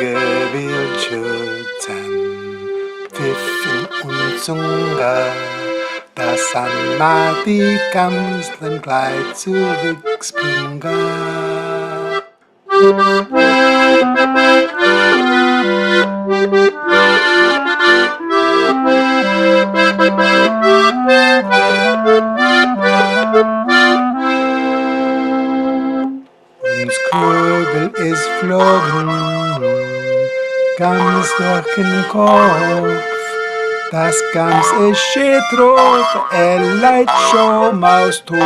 will schützen, Pfiffen und Zunge, dass Anna die Gamslen gleich zurücksprungen. Uns Köbel ist flogen, ganz durch den Kopf. Das Gams ist schön drauf, leid schon maus tot.